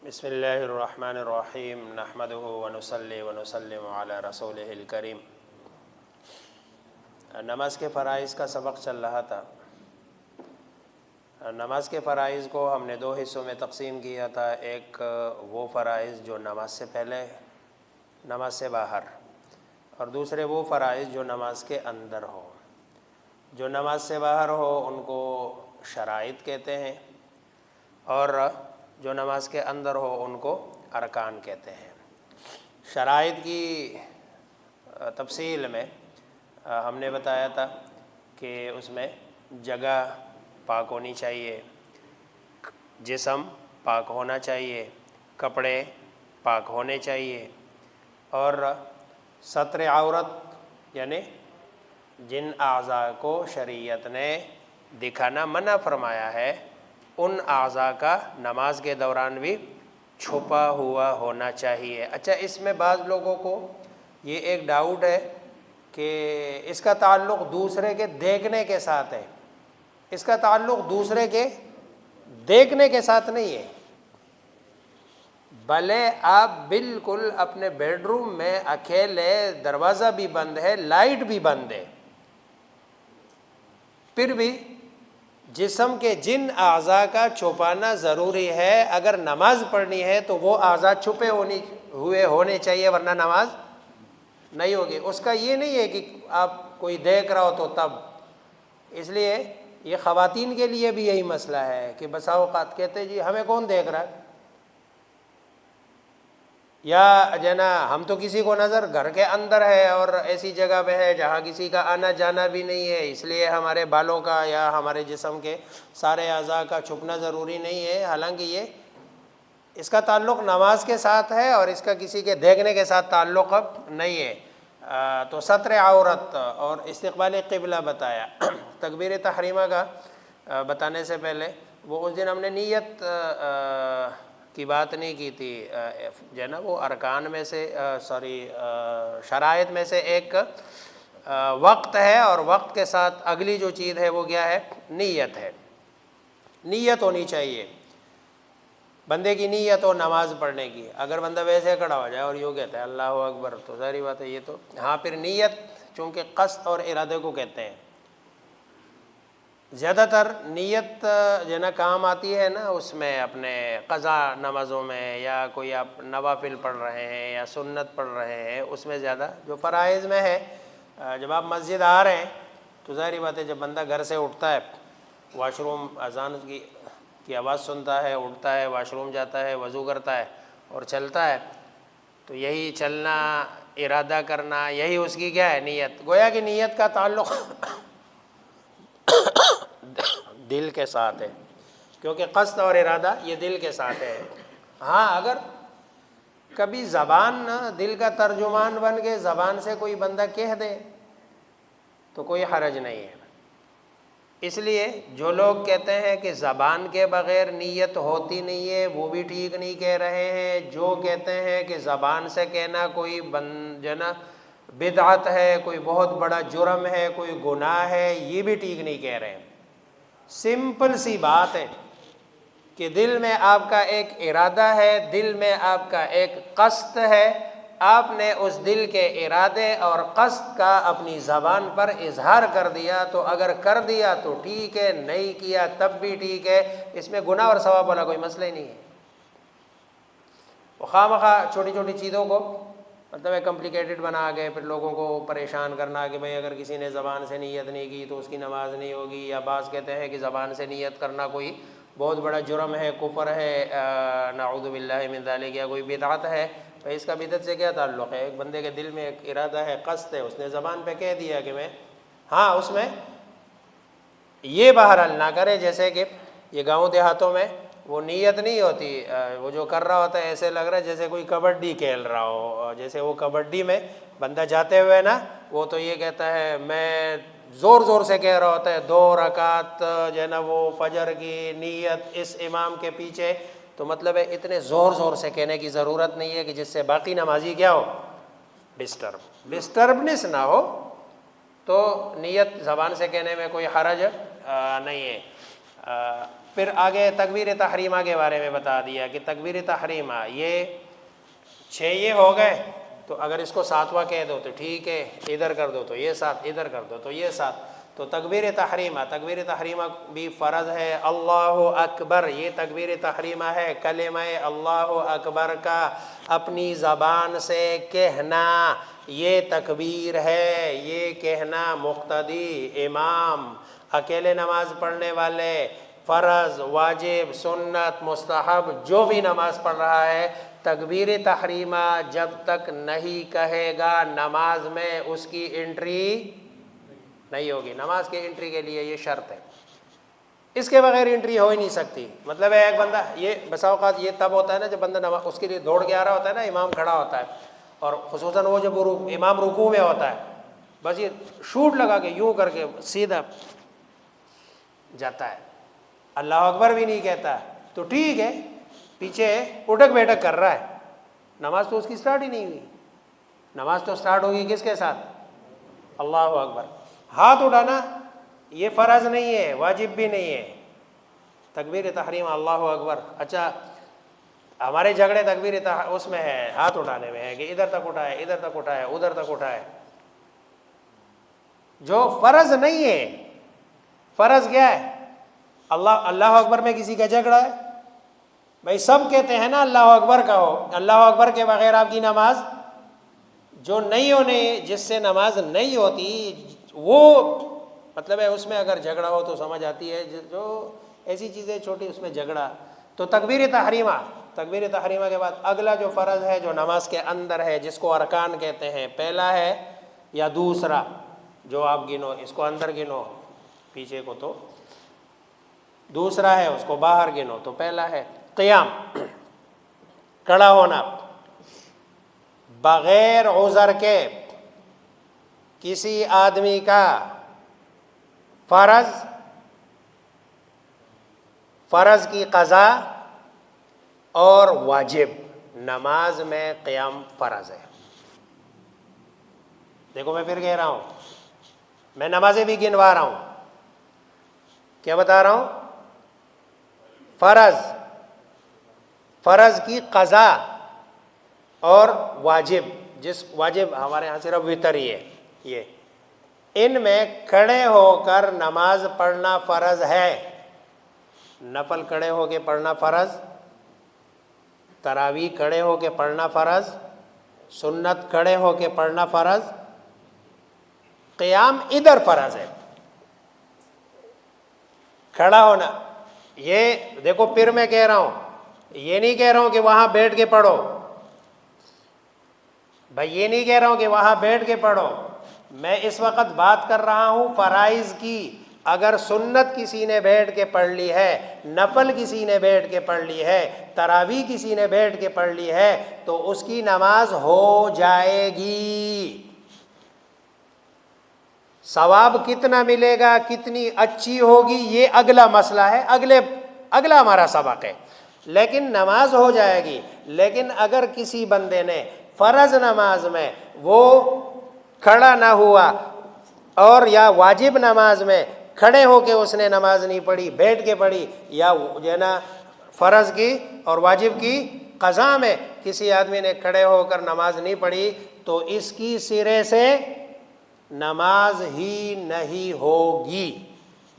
بسم اللہ الرحمن الرحیم نحمده ونصلی ونسلم علی رسولہ الکریم۔ نماز کے فرائض کا سبق چل رہا تھا۔ نماز کے فرائض کو ہم نے دو حصوں میں تقسیم کیا تھا، ایک وہ فرائض جو نماز سے پہلے، نماز سے باہر، اور دوسرے وہ فرائض جو نماز کے اندر ہو۔ جو نماز سے باہر ہو ان کو شرائط کہتے ہیں، اور جو نماز کے اندر ہو ان کو ارکان کہتے ہیں۔ شرائط کی تفصیل میں ہم نے بتایا تھا کہ اس میں جگہ پاک ہونی چاہیے، جسم پاک ہونا چاہیے، کپڑے پاک ہونے چاہیے، اور ستر عورت یعنی جن اعضاء کو شریعت نے دکھانا منع فرمایا ہے ان اعضاء کا نماز کے دوران بھی چھپا ہوا ہونا چاہیے۔ اچھا، اس میں بعض لوگوں کو یہ ایک ڈاؤٹ ہے کہ اس کا تعلق دوسرے کے دیکھنے کے ساتھ ہے۔ اس کا تعلق دوسرے کے دیکھنے کے ساتھ نہیں ہے، بھلے آپ بالکل اپنے بیڈ روم میں اکیلے، دروازہ بھی بند ہے، لائٹ بھی بند ہے، پھر بھی جسم کے جن اعضاء کا چھپانا ضروری ہے، اگر نماز پڑھنی ہے تو وہ اعضاء چھپے ہوئے ہونے چاہیے، ورنہ نماز نہیں ہوگی۔ اس کا یہ نہیں ہے کہ آپ کوئی دیکھ رہا ہو تو تب، اس لیے یہ خواتین کے لیے بھی یہی مسئلہ ہے کہ بسا اوقات کہتے جی ہمیں کون دیکھ رہا ہے، یا جنا ہم تو کسی کو نظر گھر کے اندر ہے اور ایسی جگہ پہ ہے جہاں کسی کا آنا جانا بھی نہیں ہے، اس لیے ہمارے بالوں کا یا ہمارے جسم کے سارے اعضاء کا چھپنا ضروری نہیں ہے۔ حالانکہ یہ اس کا تعلق نماز کے ساتھ ہے اور اس کا کسی کے دیکھنے کے ساتھ تعلق اب نہیں ہے۔ تو ستر عورت اور استقبال قبلہ بتایا۔ تکبیر تحریمہ کا بتانے سے پہلے وہ اس دن ہم نے نیت کی بات نہیں کی تھی، جو ہے نا وہ ارکان میں سے شرائط میں سے ایک وقت ہے، اور وقت کے ساتھ اگلی جو چیز ہے وہ کیا ہے؟ نیت ہے۔ نیت ہونی چاہیے، بندے کی نیت ہو نماز پڑھنے کی۔ اگر بندہ ویسے کھڑا ہو جائے اور یوں کہتا ہے اللہ اکبر تو ظاہری بات ہے یہ تو ہاں، پھر نیت چونکہ قصد اور ارادے کو کہتے ہیں۔ زیادہ تر نیت جو نا کام آتی ہے نا اس میں اپنے قضا نمازوں میں، یا کوئی آپ نوافل پڑھ رہے ہیں یا سنت پڑھ رہے ہیں، اس میں زیادہ جو فرائض میں ہے۔ جب آپ مسجد آ رہے ہیں تو ظاہری بات ہے جب بندہ گھر سے اٹھتا ہے، واش روم اذان کی آواز سنتا ہے، اٹھتا ہے، واش روم جاتا ہے، وضو کرتا ہے اور چلتا ہے، تو یہی چلنا، ارادہ کرنا، یہی اس کی کیا ہے؟ نیت۔ گویا کہ نیت کا تعلق دل کے ساتھ ہے، کیونکہ قصد اور ارادہ یہ دل کے ساتھ ہے۔ ہاں، اگر کبھی زبان دل کا ترجمان بن کے زبان سے کوئی بندہ کہہ دے تو کوئی حرج نہیں ہے۔ اس لیے جو لوگ کہتے ہیں کہ زبان کے بغیر نیت ہوتی نہیں ہے وہ بھی ٹھیک نہیں کہہ رہے ہیں۔ جو کہتے ہیں کہ زبان سے کہنا کوئی جو نا بدعت ہے، کوئی بہت بڑا جرم ہے، کوئی گناہ ہے، یہ بھی ٹھیک نہیں کہہ رہے ہیں۔ سمپل سی بات ہے کہ دل میں آپ کا ایک ارادہ ہے، دل میں آپ کا ایک قصد ہے، آپ نے اس دل کے ارادے اور قصد کا اپنی زبان پر اظہار کر دیا، تو اگر کر دیا تو ٹھیک ہے، نہیں کیا تب بھی ٹھیک ہے، اس میں گناہ اور ثواب والا کوئی مسئلہ ہی نہیں ہے۔ وہ خواہ مخواہ چھوٹی چھوٹی چیزوں کو مطلب ہے کمپلیکیٹڈ بنا کے پھر لوگوں کو پریشان کرنا کہ بھئی اگر کسی نے زبان سے نیت نہیں کی تو اس کی نماز نہیں ہوگی، یا بعض کہتے ہیں کہ زبان سے نیت کرنا کوئی بہت بڑا جرم ہے، کفر ہے، نعوذ باللہ من ذالک، یا کوئی بدعت ہے۔ تو اس کا بدعت سے کیا تعلق ہے؟ ایک بندے کے دل میں ایک ارادہ ہے، قصد ہے، اس نے زبان پہ کہہ دیا کہ میں، ہاں اس میں یہ بہرحال نہ کرے جیسے کہ یہ گاؤں دیہاتوں میں وہ نیت نہیں ہوتی، وہ جو کر رہا ہوتا ہے ایسے لگ رہا ہے جیسے کوئی کبڈی کھیل رہا ہو، جیسے وہ کبڈی میں بندہ جاتے ہوئے نا وہ تو یہ کہتا ہے، میں زور زور سے کہہ رہا ہوتا ہے 2 رکعت جو ہے نا وہ فجر کی نیت اس امام کے پیچھے، تو مطلب ہے اتنے زور زور سے کہنے کی ضرورت نہیں ہے کہ جس سے باقی نمازی کیا ہو؟ ڈسٹربنس نہ ہو، تو نیت زبان سے کہنے میں کوئی حرج نہیں ہے۔ پھر آگے تکبیر تحریمہ کے بارے میں بتا دیا کہ تکبیر تحریمہ یہ 6 یہ ہو گئے، تو اگر اس کو 7واں کہہ دو تو ٹھیک ہے، ادھر کر دو تو یہ 7، ادھر کر دو تو یہ 7. تو تکبیر تحریمہ بھی فرض ہے. اللہ اکبر یہ تکبیر تحریمہ ہے، کلمہ اللہ اکبر کا اپنی زبان سے کہنا یہ تکبیر ہے. یہ کہنا مقتدی، امام، اکیلے نماز پڑھنے والے، فرض، واجب، سنت، مستحب جو بھی نماز پڑھ رہا ہے، تکبیر تحریمہ جب تک نہیں کہے گا نماز میں اس کی انٹری نہیں ہوگی. نماز کی انٹری کے لیے یہ شرط ہے، اس کے بغیر انٹری ہو ہی نہیں سکتی. مطلب ہے ایک بندہ، یہ بسا اوقات یہ تب ہوتا ہے نا جب بندہ نماز اس کے لیے دوڑ کے آ رہا ہوتا ہے نا، امام کھڑا ہوتا ہے، اور خصوصاً وہ جب امام رکوع میں ہوتا ہے، بس یہ شوٹ لگا کے یوں کر کے سیدھا جاتا ہے، اللہ اکبر بھی نہیں کہتا، تو ٹھیک ہے، پیچھے اٹک بیٹک کر رہا ہے، نماز تو اس کی سٹارٹ ہی نہیں ہوئی. نماز تو سٹارٹ ہوگی کس کے ساتھ؟ اللہ اکبر. ہاتھ اٹھانا یہ فرض نہیں ہے، واجب بھی نہیں ہے. تکبیر تحریم اللہ اکبر. اچھا ہمارے جھگڑے تکبیر اس میں ہے، ہاتھ اٹھانے میں ہے کہ ادھر تک اٹھائے، ادھر تک اٹھائے، ادھر تک اٹھائے، جو فرض نہیں ہے. فرض کیا ہے؟ اللہ اکبر میں کسی کا جھگڑا ہے، بھائی سب کہتے ہیں نا اللہ اکبر کہو، اللہ اکبر کے بغیر آپ کی نماز جو نہیں ہونے، جس سے نماز نہیں ہوتی وہ مطلب ہے اس میں اگر جھگڑا ہو تو سمجھ آتی ہے، جو ایسی چیزیں چھوٹی اس میں جھگڑا. تو تکبیر تحریمہ کے بعد اگلا جو فرض ہے جو نماز کے اندر ہے، جس کو ارکان کہتے ہیں، پہلا ہے یا دوسرا جو آپ گنو، اس کو اندر گنو، پیچھے کو تو دوسرا ہے، اس کو باہر گنو تو پہلا ہے قیام، کھڑا ہونا بغیر عذر کے. کسی آدمی کا فرض کی قضا اور واجب، نماز میں قیام فرض ہے. دیکھو میں پھر کہہ رہا ہوں، میں نمازیں بھی گنوا رہا ہوں، کیا بتا رہا ہوں؟ فرض کی قضا اور واجب، جس واجب ہمارے ہاں صرف وتر ہی ہے، یہ ان میں کھڑے ہو کر نماز پڑھنا فرض ہے. نفل کھڑے ہو کے پڑھنا فرض، تراویح کھڑے ہو کے پڑھنا فرض، سنت کھڑے ہو کے پڑھنا فرض، قیام ادھر فرض ہے. کھڑا ہونا یہ دیکھو پھر میں کہہ رہا ہوں، یہ نہیں کہہ رہا ہوں کہ وہاں بیٹھ کے پڑھو بھائی، یہ نہیں کہہ رہا ہوں کہ وہاں بیٹھ کے پڑھو. میں اس وقت بات کر رہا ہوں فرائض کی. اگر سنت کسی نے بیٹھ کے پڑھ لی ہے، نفل کسی نے بیٹھ کے پڑھ لی ہے، تراویح کسی نے بیٹھ کے پڑھ لی ہے تو اس کی نماز ہو جائے گی. ثواب کتنا ملے گا، کتنی اچھی ہوگی، یہ اگلا مسئلہ ہے، اگلا ہمارا سبق ہے، لیکن نماز ہو جائے گی. لیکن اگر کسی بندے نے فرض نماز میں وہ کھڑا نہ ہوا، اور یا واجب نماز میں کھڑے ہو کے اس نے نماز نہیں پڑھی، بیٹھ کے پڑھی، یا جو ہے نا فرض کی اور واجب کی قضا میں کسی آدمی نے کھڑے ہو کر نماز نہیں پڑھی، تو اس کی سرے سے نماز ہی نہیں ہوگی.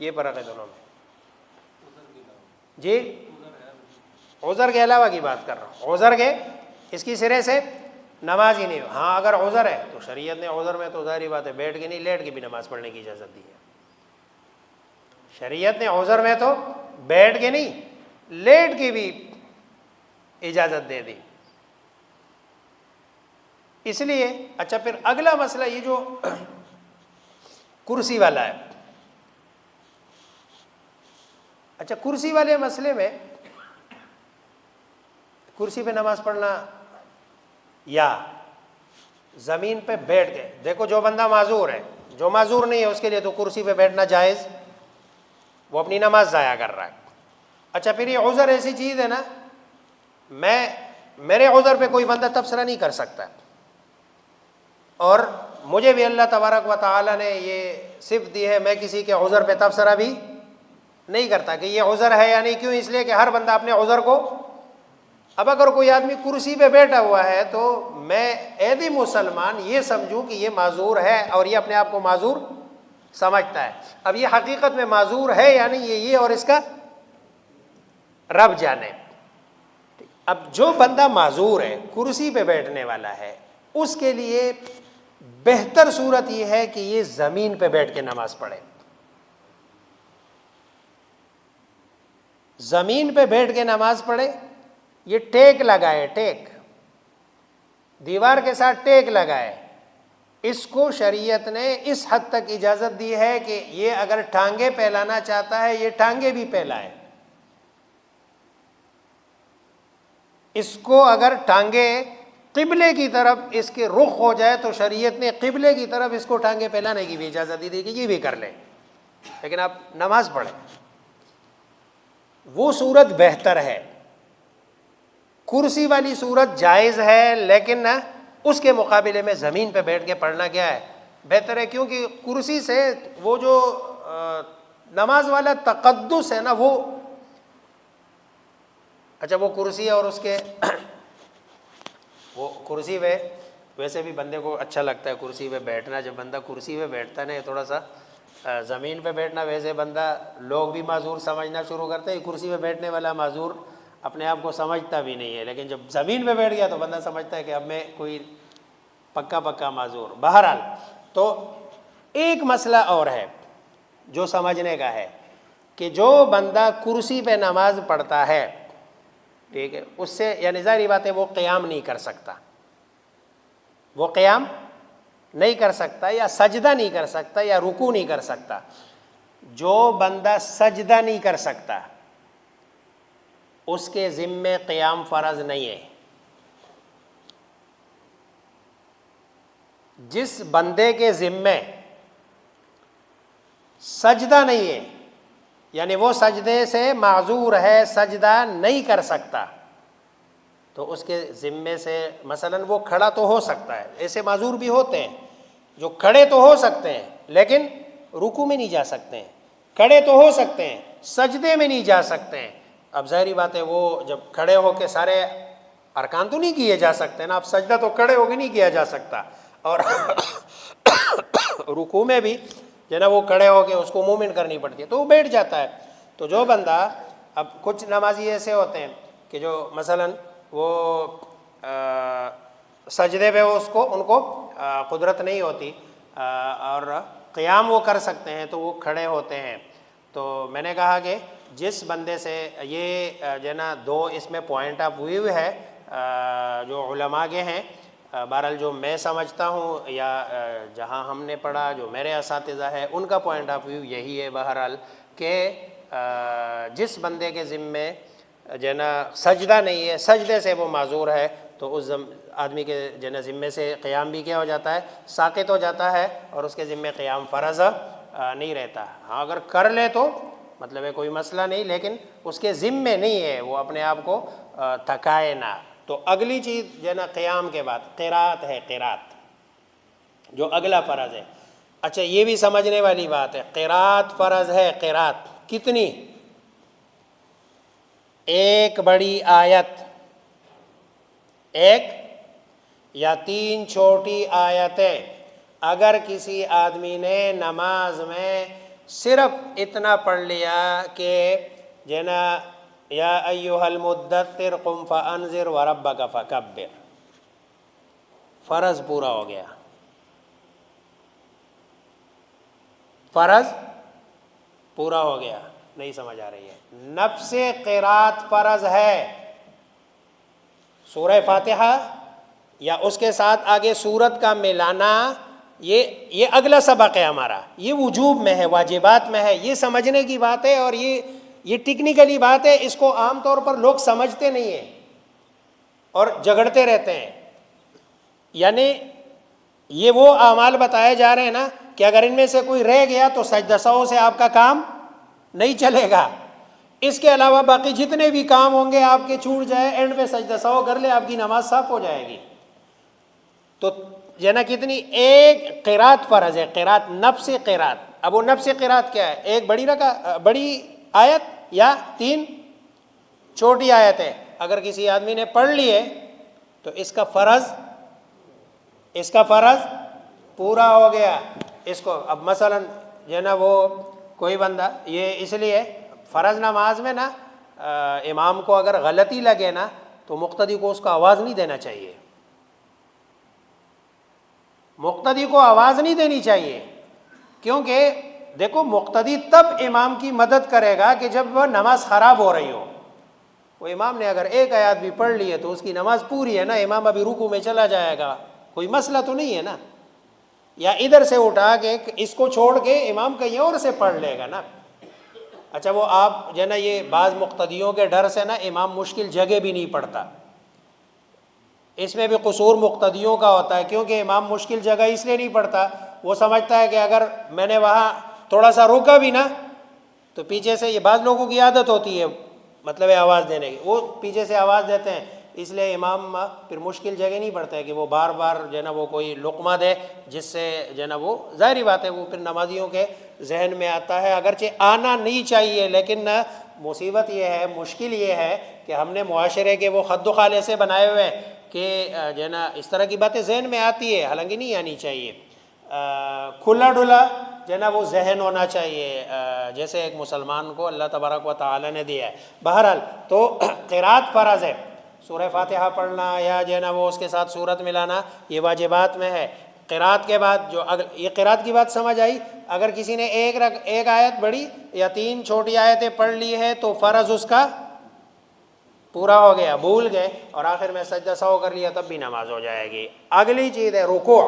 یہ فرق ہے دونوں میں. جی عذر کے علاوہ کی بات کر رہا ہوں، عذر کے اس کی سرے سے نماز ہی نہیں. ہاں اگر عذر ہے تو شریعت نے عذر میں تو ظاہری بات ہے بیٹھ کے نہیں، لیٹ کے بھی نماز پڑھنے کی اجازت دی ہے. شریعت نے عذر میں تو بیٹھ کے نہیں، لیٹ کے بھی اجازت دے دی. اس لیے اچھا پھر اگلا مسئلہ یہ جو کرسی والا ہے. اچھا کرسی والے مسئلے میں کرسی پہ نماز پڑھنا یا زمین پہ بیٹھ کے، دیکھو جو بندہ معذور ہے، جو معذور نہیں ہے اس کے لیے تو کرسی پہ بیٹھنا جائز، وہ اپنی نماز ضائع کر رہا ہے. اچھا پھر یہ عذر ایسی چیز ہے نا، میرے عذر پہ کوئی بندہ تبصرہ نہیں کر سکتا، اور مجھے بھی اللہ تبارک و تعالی نے یہ صفت دی ہے، میں کسی کے عذر پہ تبصرہ بھی نہیں کرتا کہ یہ عذر ہے یا نہیں. کیوں؟ اس لیے کہ ہر بندہ اپنے عذر کو، اب اگر کوئی آدمی کرسی پہ بیٹھا ہوا ہے تو میں عیدی مسلمان یہ سمجھوں کہ یہ معذور ہے اور یہ اپنے آپ کو معذور سمجھتا ہے. اب یہ حقیقت میں معذور ہے یا نہیں یہ اور اس کا رب جانے. اب جو بندہ معذور ہے، کرسی پہ بیٹھنے والا ہے، اس کے لیے بہتر صورت یہ ہے کہ یہ زمین پہ بیٹھ کے نماز پڑھے. زمین پہ بیٹھ کے نماز پڑھے. یہ ٹیک لگائے، ٹیک دیوار کے ساتھ ٹیک لگائے. اس کو شریعت نے اس حد تک اجازت دی ہے کہ یہ اگر ٹانگیں پھیلانا چاہتا ہے یہ ٹانگیں بھی پھیلائے. اس کو اگر ٹانگیں قبلے کی طرف اس کے رخ ہو جائے تو شریعت نے قبلے کی طرف اس کو ٹانگیں پھیلانے کی بھی اجازت دی کہ یہ بھی کر لے، لیکن آپ نماز پڑھیں. وہ صورت بہتر ہے. کرسی والی صورت جائز ہے لیکن اس کے مقابلے میں زمین پہ بیٹھ کے پڑھنا کیا ہے؟ بہتر ہے. کیونکہ کرسی سے وہ جو نماز والا تقدس ہے نا، وہ اچھا وہ کرسی اور اس کے وہ کرسی پہ ویسے بھی بندے کو اچھا لگتا ہے کرسی پہ بیٹھنا. جب بندہ کرسی پہ بیٹھتا ہے نا، تھوڑا سا زمین پہ بیٹھنا ویسے بندہ لوگ بھی معذور سمجھنا شروع کرتے ہیں. کرسی پہ بیٹھنے والا معذور اپنے آپ کو سمجھتا بھی نہیں ہے، لیکن جب زمین پہ بیٹھ گیا تو بندہ سمجھتا ہے کہ اب میں کوئی پکا معذور. بہرحال تو ایک مسئلہ اور ہے جو سمجھنے کا ہے کہ جو بندہ کرسی پہ نماز پڑھتا ہے، ٹھیک ہے، اس سے یعنی ظاہری بات ہے وہ قیام نہیں کر سکتا، وہ قیام نہیں کر سکتا یا سجدہ نہیں کر سکتا یا رکوع نہیں کر سکتا. جو بندہ سجدہ نہیں کر سکتا اس کے ذمے قیام فرض نہیں ہے. جس بندے کے ذمے سجدہ نہیں ہے، یعنی وہ سجدے سے معذور ہے، سجدہ نہیں کر سکتا، تو اس کے ذمے سے مثلا وہ کھڑا تو ہو سکتا ہے. ایسے معذور بھی ہوتے ہیں جو کھڑے تو ہو سکتے ہیں لیکن رکوع میں نہیں جا سکتے ہیں، کھڑے تو ہو سکتے ہیں سجدے میں نہیں جا سکتے ہیں. اب ظاہری بات ہے وہ جب کھڑے ہو کے سارے ارکان تو نہیں کیے جا سکتے نا. اب سجدہ تو کھڑے ہو کے نہیں کیا جا سکتا، اور رکوع میں بھی جو ہے نا وہ کھڑے ہو کے اس کو موومنٹ کرنی پڑتی ہے تو وہ بیٹھ جاتا ہے. تو جو بندہ، اب کچھ نمازی ایسے ہوتے ہیں کہ جو مثلا وہ سجدے پہ ان کو قدرت نہیں ہوتی اور قیام وہ کر سکتے ہیں تو وہ کھڑے ہوتے ہیں. تو میں نے کہا کہ جس بندے سے یہ جو ہے نا دو اس میں پوائنٹ آف ویو ہے جو علماء کے ہیں. بہرحال جو میں سمجھتا ہوں یا جہاں ہم نے پڑھا جو میرے اساتذہ ہے ان کا پوائنٹ آف ویو یہی ہے بہرحال کہ جس بندے کے ذمے جو ہے نا سجدہ نہیں ہے، سجدے سے وہ معذور ہے، تو اس آدمی کے جو ہے نا ذمے سے قیام بھی کیا ہو جاتا ہے، ساقط ہو جاتا ہے، اور اس کے ذمے قیام فرض نہیں رہتا. ہاں اگر کر لے تو مطلب ہے کوئی مسئلہ نہیں، لیکن اس کے ذمے نہیں ہے، وہ اپنے آپ کو تھکائے نہ. تو اگلی چیز جو ہے نا قیام کے بعد قرات ہے، قرات جو اگلا فرض ہے. اچھا یہ بھی سمجھنے والی بات ہے، قرات فرض ہے. قرات کتنی؟ ایک بڑی آیت، ایک یا 3 چھوٹی آیتیں. اگر کسی آدمی نے نماز میں صرف اتنا پڑھ لیا کہ جو ہے نا یا ایھا المدثر قم فانذر وربک فکبر، فرض پورا ہو گیا، فرض پورا ہو گیا. نہیں سمجھ آ رہی ہے؟ نفس قرات فرض ہے. سورہ فاتحہ یا اس کے ساتھ آگے سورت کا ملانا، یہ اگلا سبق ہے ہمارا، یہ وجوب میں ہے، واجبات میں ہے. یہ سمجھنے کی بات ہے اور یہ ٹیکنیکلی بات ہے. اس کو عام طور پر لوگ سمجھتے نہیں ہیں اور جھگڑتے رہتے ہیں. یعنی یہ وہ اعمال بتائے جا رہے ہیں نا کہ اگر ان میں سے کوئی رہ گیا تو سجدہ سہو سے آپ کا کام نہیں چلے گا. اس کے علاوہ باقی جتنے بھی کام ہوں گے آپ کے چھوٹ جائے، اینڈ میں سجدہ سہو کر لے، آپ کی نماز صاف ہو جائے گی. تو یہ نا کتنی؟ ایک قرات فرض ہے، قرات نفس قرات. اب وہ نفس قرات کیا ہے؟ ایک بڑی آیت یا 3 چھوٹی آیتیں اگر کسی آدمی نے پڑھ لی ہے تو اس کا فرض پورا ہو گیا. اس کو اب مثلا جو ہے نا وہ کوئی بندہ، یہ اس لیے فرض نماز میں نا امام کو اگر غلطی لگے نا تو مقتدی کو اس کو آواز نہیں دینا چاہیے. مقتدی کو آواز نہیں دینی چاہیے، کیونکہ دیکھو مقتدی تب امام کی مدد کرے گا کہ جب وہ نماز خراب ہو رہی ہو. وہ امام نے اگر ایک آیات بھی پڑھ لی ہے تو اس کی نماز پوری ہے نا، امام ابھی رکوع میں چلا جائے گا، کوئی مسئلہ تو نہیں ہے نا. یا ادھر سے اٹھا کے اس کو چھوڑ کے امام کہیں اور سے پڑھ لے گا نا. اچھا وہ آپ جو ہے نا یہ بعض مقتدیوں کے ڈر سے نا امام مشکل جگہ بھی نہیں پڑھتا، اس میں بھی قصور مقتدیوں کا ہوتا ہے، کیونکہ امام مشکل جگہ اس لیے نہیں پڑھتا، وہ سمجھتا ہے کہ اگر میں نے وہاں تھوڑا سا روکا بھی نا تو پیچھے سے، یہ بعض لوگوں کی عادت ہوتی ہے مطلب آواز دینے کی، وہ پیچھے سے آواز دیتے ہیں، اس لیے امام پھر مشکل جگہ نہیں پڑھتا ہے کہ وہ بار بار جو ہے نا وہ کوئی لقمہ دے جس سے جو ہے نا وہ ظاہری بات ہے وہ پھر نمازیوں کے ذہن میں آتا ہے، اگرچہ آنا نہیں چاہیے، لیکن مصیبت یہ ہے، مشکل یہ ہے کہ ہم نے معاشرے کے وہ خد و خال ایسے بنائے ہوئے ہیں کہ جو ہے نا اس طرح کی باتیں ذہن میں آتی ہے، حالانکہ نہیں آنی چاہیے. کھلا ڈھلا جو ہے نا وہ ذہن ہونا چاہیے، جیسے ایک مسلمان کو اللہ تبارک و تعالی نے دیا ہے. بہرحال تو قرات فرض ہے، سورہ فاتحہ پڑھنا یا جو ہے نا وہ اس کے ساتھ سورت ملانا یہ واجبات میں ہے. قرات کے بعد جو یہ قرات کی بات سمجھ آئی، اگر کسی نے ایک آیت پڑھی یا 3 چھوٹی آیتیں پڑھ لی ہے تو فرض اس کا پورا ہو گیا. بھول گئے اور آخر میں سجدہ سہو کر لیا تب بھی نماز ہو جائے گی. اگلی چیز ہے رکوع.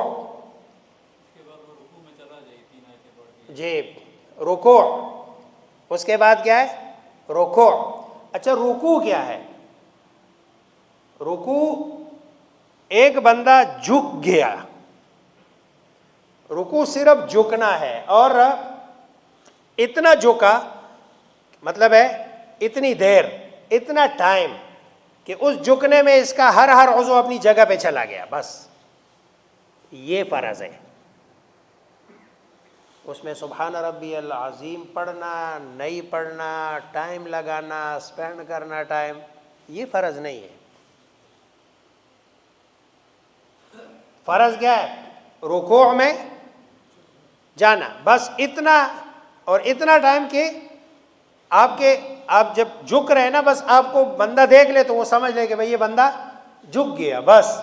جی رکوع، اس کے بعد کیا ہے؟ رکوع. اچھا رکوع کیا ہے؟ رکوع ایک بندہ جھک گیا، رکوع صرف جھکنا ہے، اور اتنا جھکا مطلب ہے اتنی دیر، اتنا ٹائم کہ اس جھکنے میں اس کا ہر عضو اپنی جگہ پہ چلا گیا، بس یہ فرض ہے. اس میں سبحان ربی العظیم پڑھنا، نہیں پڑھنا، ٹائم لگانا، اسپینڈ کرنا ٹائم، یہ فرض نہیں ہے. فرض کیا ہے؟ رکوع میں جانا، بس اتنا، اور اتنا ٹائم کہ آپ جب جھک رہے ہیں نا بس آپ کو بندہ دیکھ لے تو وہ سمجھ لے کہ بھئی یہ بندہ جھک گیا، بس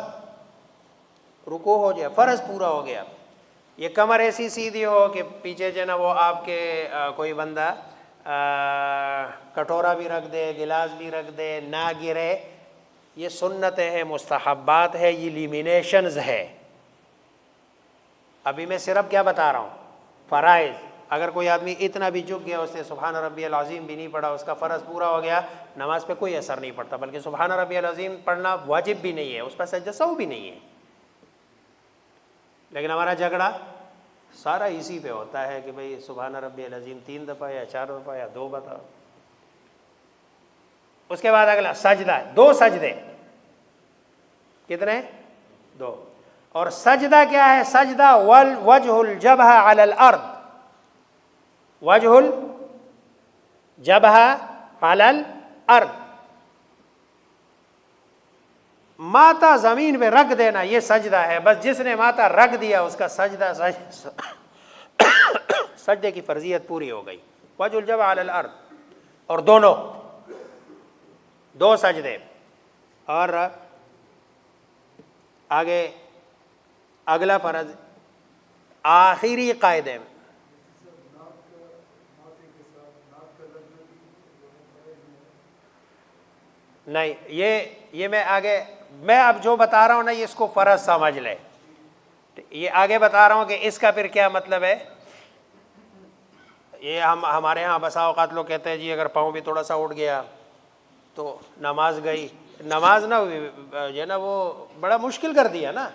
رکوع ہو گیا، فرض پورا ہو گیا. یہ کمر ایسی سیدھی ہو کہ پیچھے جو ہے نا وہ آپ کے کوئی بندہ کٹورا بھی رکھ دے، گلاس بھی رکھ دے، نہ گرے، یہ سنتیں ہیں، مستحبات ہے، یہ لیمینیشنز ہے. ابھی میں صرف کیا بتا رہا ہوں؟ فرائض. اگر کوئی آدمی اتنا بھی جھک گیا، اس نے سبحان ربی العظیم بھی نہیں پڑھا، اس کا فرض پورا ہو گیا، نماز پہ کوئی اثر نہیں پڑتا، بلکہ سبحان ربی العظیم پڑھنا واجب بھی نہیں ہے، اس پر سجدہ سہو بھی نہیں ہے. لیکن ہمارا جھگڑا سارا اسی پہ ہوتا ہے کہ بھئی سبحان ربی العظیم 3 دفعہ یا 4 دفعہ یا 2 بتاؤ. اس کے بعد اگلا سجدہ، 2 سجدے. کتنے؟ 2. اور سجدہ کیا ہے؟ سجدہ وجہ الجبہہ علی الارض، وجہ الجبہہ علی الارض، ماتھا زمین پہ رکھ دینا، یہ سجدہ ہے. بس جس نے ماتھا رکھ دیا اس کا سجدہ سجدے کی فرضیت پوری ہو گئی. وجہ الجبہہ علی الارض، اور دونوں 2 سجدے. اور آگے اگلا فرض آخری قاعدے میں، نہیں یہ میں آگے، میں اب جو بتا رہا ہوں نا یہ اس کو فرض سمجھ لے. یہ آگے بتا رہا ہوں کہ اس کا پھر کیا مطلب ہے. یہ ہمارے ہاں بسا اوقات لوگ کہتے ہیں جی اگر پاؤں بھی تھوڑا سا اٹھ گیا تو نماز گئی. نماز نا جو ہے نا وہ بڑا مشکل کر دیا نا،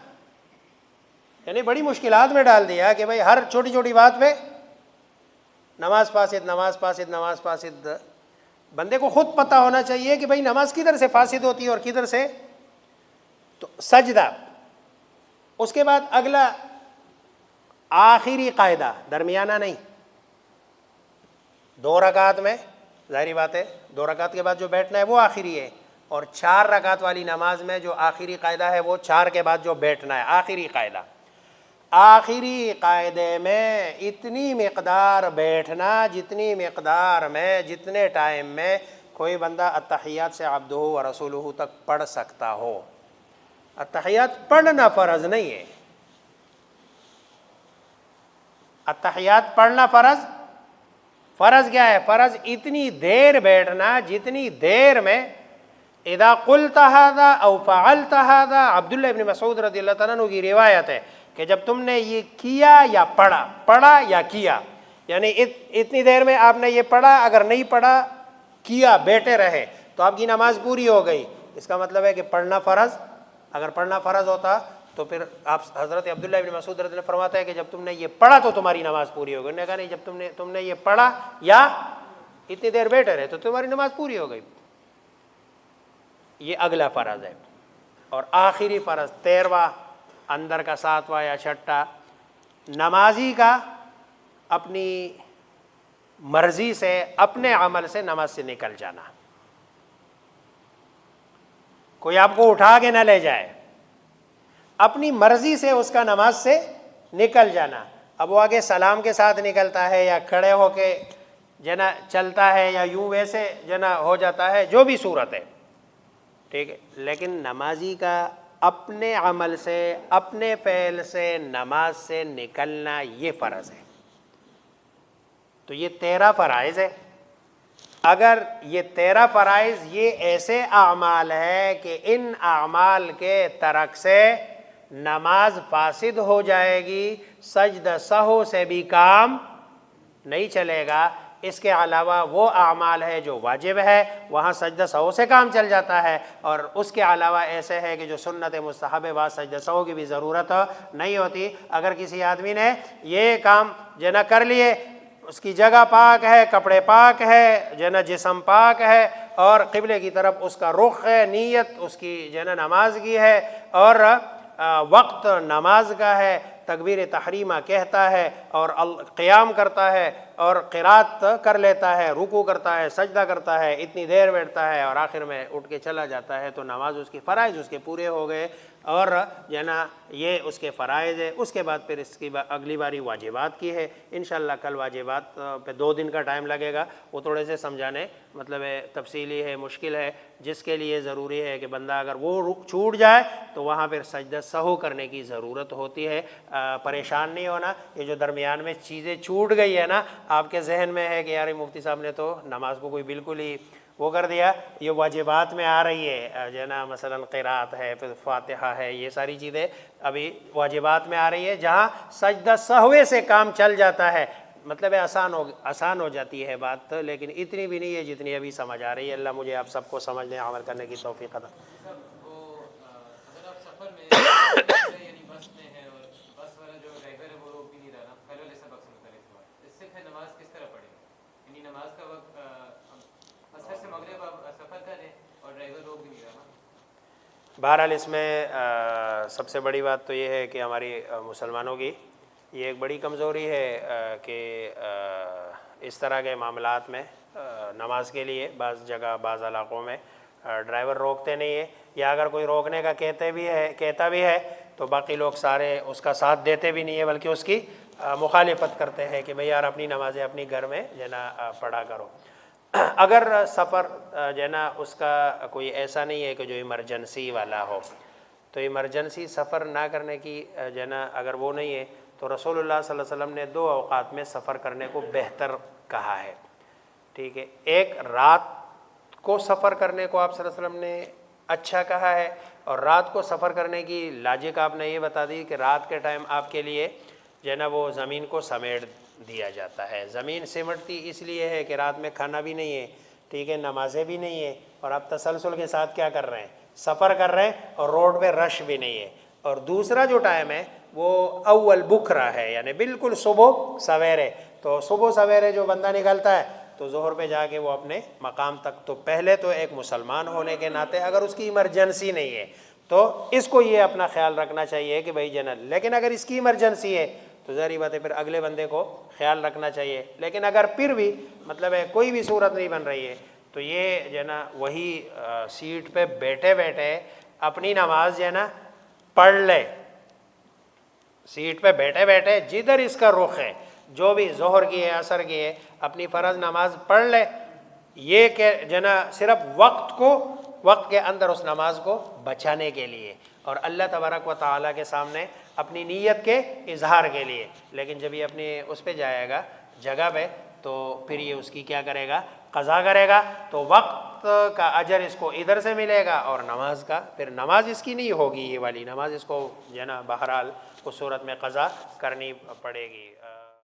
یعنی بڑی مشکلات میں ڈال دیا کہ بھائی ہر چھوٹی چھوٹی بات پہ نماز فاسد، نماز فاسد، نماز فاسد. بندے کو خود پتہ ہونا چاہیے کہ بھائی نماز کدھر سے فاسد ہوتی ہے اور کدھر سے. تو سجدہ. اس کے بعد اگلا آخری قاعدہ، درمیانہ نہیں، 2 رکعات میں ظاہری بات ہے 2 رکعت کے بعد جو بیٹھنا ہے وہ آخری ہے، اور 4 رکعت والی نماز میں جو آخری قاعدہ ہے وہ 4 کے بعد جو بیٹھنا ہے آخری قاعدہ۔ آخری قاعدے میں اتنی مقدار بیٹھنا جتنی مقدار میں جتنے ٹائم میں کوئی بندہ التحیات سے عبدہ و رسولہ تک پڑھ سکتا ہو۔ التحیات پڑھنا فرض نہیں ہے، التحیات پڑھنا فرض کیا ہے؟ فرض اتنی دیر بیٹھنا جتنی دیر میں اذا قلت هذا او فعلت هذا، عبداللہ ابن مسعود رضی اللہ تعالیٰ عنہ کی روایت ہے کہ جب تم نے یہ کیا یا پڑھا یا کیا، یعنی اتنی دیر میں آپ نے یہ پڑھا، اگر نہیں پڑھا کیا بیٹھے رہے تو آپ کی نماز پوری ہو گئی۔ اس کا مطلب ہے کہ پڑھنا فرض، اگر پڑھنا فرض ہوتا تو پھر آپ حضرت عبداللہ ابن مسعود رضی اللہ عنہ فرماتا ہے کہ جب تم نے یہ پڑھا تو تمہاری نماز پوری ہو گئی۔ انہوں نے کہا نہیں، جب تم نے یہ پڑھا یا اتنی دیر بیٹھے رہے تو تمہاری نماز پوری ہو گئی۔ یہ اگلا فرض ہے۔ اور آخری فرض 13واں اندر کا 7واں یا 6واں، نمازی کا اپنی مرضی سے اپنے عمل سے نماز سے نکل جانا، کوئی آپ کو اٹھا کے نہ لے جائے، اپنی مرضی سے اس کا نماز سے نکل جانا۔ اب وہ آگے سلام کے ساتھ نکلتا ہے یا کھڑے ہو کے جنا چلتا ہے یا یوں ویسے جنا ہو جاتا ہے، جو بھی صورت ہے ٹھیک ہے، لیکن نمازی کا اپنے عمل سے اپنے فعل سے نماز سے نکلنا یہ فرض ہے۔ تو یہ 13 فرائض ہے۔ اگر یہ 13 فرائض یہ ایسے اعمال ہے کہ ان اعمال کے ترک سے نماز فاسد ہو جائے گی، سجدہ سہو سے بھی کام نہیں چلے گا۔ اس کے علاوہ وہ اعمال ہے جو واجب ہے، وہاں سجدہ سہو سے کام چل جاتا ہے، اور اس کے علاوہ ایسے ہے کہ جو سنت مستحب ہے وہاں سجدہ سہو کی بھی ضرورت نہیں ہوتی۔ اگر کسی آدمی نے یہ کام جنا کر لیے، اس کی جگہ پاک ہے، کپڑے پاک ہے، جنا جسم پاک ہے، اور قبلے کی طرف اس کا رخ ہے، نیت اس کی جنا نماز کی ہے، اور وقت نماز کا ہے، تکبیر تحریمہ کہتا ہے اور قیام کرتا ہے اور قرات کر لیتا ہے، رکوع کرتا ہے، سجدہ کرتا ہے، اتنی دیر بیٹھتا ہے اور آخر میں اٹھ کے چلا جاتا ہے، تو نماز اس کی فرائض اس کے پورے ہو گئے، اور جنا یہ اس کے فرائض ہے۔ اس کے بعد پھر اس کی اگلی باری واجبات کی ہے۔ انشاءاللہ کل واجبات پہ 2 دن کا ٹائم لگے گا، وہ تھوڑے سے سمجھانے مطلب ہے تفصیلی ہے، مشکل ہے، جس کے لیے ضروری ہے کہ بندہ اگر وہ چھوٹ جائے تو وہاں پھر سجدہ سہو کرنے کی ضرورت ہوتی ہے۔ پریشان نہیں ہونا، یہ جو درمیان میں چیزیں چھوٹ گئی ہے نا، آپ کے ذہن میں ہے کہ یار مفتی صاحب نے تو نماز کو کوئی بالکل ہی وہ کر دیا، یہ واجبات میں آ رہی ہے جو نا، مثلا قرات ہے، پھر فاتحہ ہے، یہ ساری چیزیں ابھی واجبات میں آ رہی ہے، جہاں سجدہ سہوے سے کام چل جاتا ہے، مطلب ہے آسان ہو جاتی ہے بات، لیکن اتنی بھی نہیں ہے جتنی ابھی سمجھ آ رہی ہے۔ اللہ مجھے آپ سب کو سمجھنے عمل کرنے کی توفیق عطا۔ اگر آپ سفر میں یعنی بس میں ہے اور بس والا جو ڈرائیور ہے وہ روک بھی نہیں رہا نا، پہلے والے سبق سے مختلف ہوا، اس سے پھر نماز کس طرح پڑھیں؟ یعنی نماز کا وقت عصر سے مغرب آپ سفر کریں اور ڈرائیور روک بھی نہیں رہا نا۔ بہرحال اس میں سب سے بڑی بات تو یہ ہے کہ ہماری مسلمانوں کی یہ ایک بڑی کمزوری ہے کہ اس طرح کے معاملات میں نماز کے لیے بعض جگہ بعض علاقوں میں ڈرائیور روکتے نہیں ہیں، یا اگر کوئی روکنے کا کہتا بھی ہے تو باقی لوگ سارے اس کا ساتھ دیتے بھی نہیں ہیں، بلکہ اس کی مخالفت کرتے ہیں کہ بھئی یار اپنی نمازیں اپنی گھر میں جو نا پڑھا کرو۔ اگر سفر جو نا اس کا کوئی ایسا نہیں ہے کہ جو ایمرجنسی والا ہو، تو ایمرجنسی سفر نہ کرنے کی جو نا اگر وہ نہیں ہے تو رسول اللہ صلی اللہ علیہ وسلم نے 2 اوقات میں سفر کرنے کو بہتر کہا ہے، ٹھیک ہے۔ ایک رات کو سفر کرنے کو آپ صلی اللہ علیہ وسلم نے اچھا کہا ہے، اور رات کو سفر کرنے کی لاجک آپ نے یہ بتا دی کہ رات کے ٹائم آپ کے لیے جو ہے نا وہ زمین کو سمیٹ دیا جاتا ہے۔ زمین سمٹتی اس لیے ہے کہ رات میں کھانا بھی نہیں ہے، ٹھیک ہے، نمازیں بھی نہیں ہے، اور آپ تسلسل کے ساتھ کیا کر رہے ہیں؟ سفر کر رہے ہیں، اور روڈ پہ رش بھی نہیں ہے۔ اور دوسرا جو ٹائم ہے وہ اول بکرا ہے، یعنی بالکل صبح سویرے، تو صبح سویرے جو بندہ نکلتا ہے تو ظہر پہ جا کے وہ اپنے مقام تک، تو پہلے تو ایک مسلمان ہونے کے ناطے اگر اس کی ایمرجنسی نہیں ہے تو اس کو یہ اپنا خیال رکھنا چاہیے کہ بھائی جنرل، لیکن اگر اس کی ایمرجنسی ہے تو ظاہری بات ہے پھر اگلے بندے کو خیال رکھنا چاہیے. لیکن اگر پھر بھی مطلب ہے کوئی بھی صورت نہیں بن رہی ہے تو یہ جو ہے نا وہی سیٹ پہ بیٹھے بیٹھے اپنی نماز جو ہے نا پڑھ لے. سیٹ پہ بیٹھے بیٹھے جدھر اس کا رخ ہے، جو بھی ظہر کی ہے عصر کی ہے، اپنی فرض نماز پڑھ لے. یہ کہ جو ہے نا صرف وقت کے اندر اس نماز کو بچانے کے لیے اور اللہ تبارک و تعالیٰ کے سامنے اپنی نیت کے اظہار کے لیے. لیکن جب یہ اپنی اس پہ جائے گا جگہ پہ تو پھر یہ اس کی کیا کرے گا؟ قضا کرے گا. تو وقت کا اجر اس کو ادھر سے ملے گا اور نماز کا پھر نماز اس کی نہیں ہوگی، یہ والی نماز اس کو جو ہے نا بہرحال اس صورت میں قضا کرنی پڑے گی.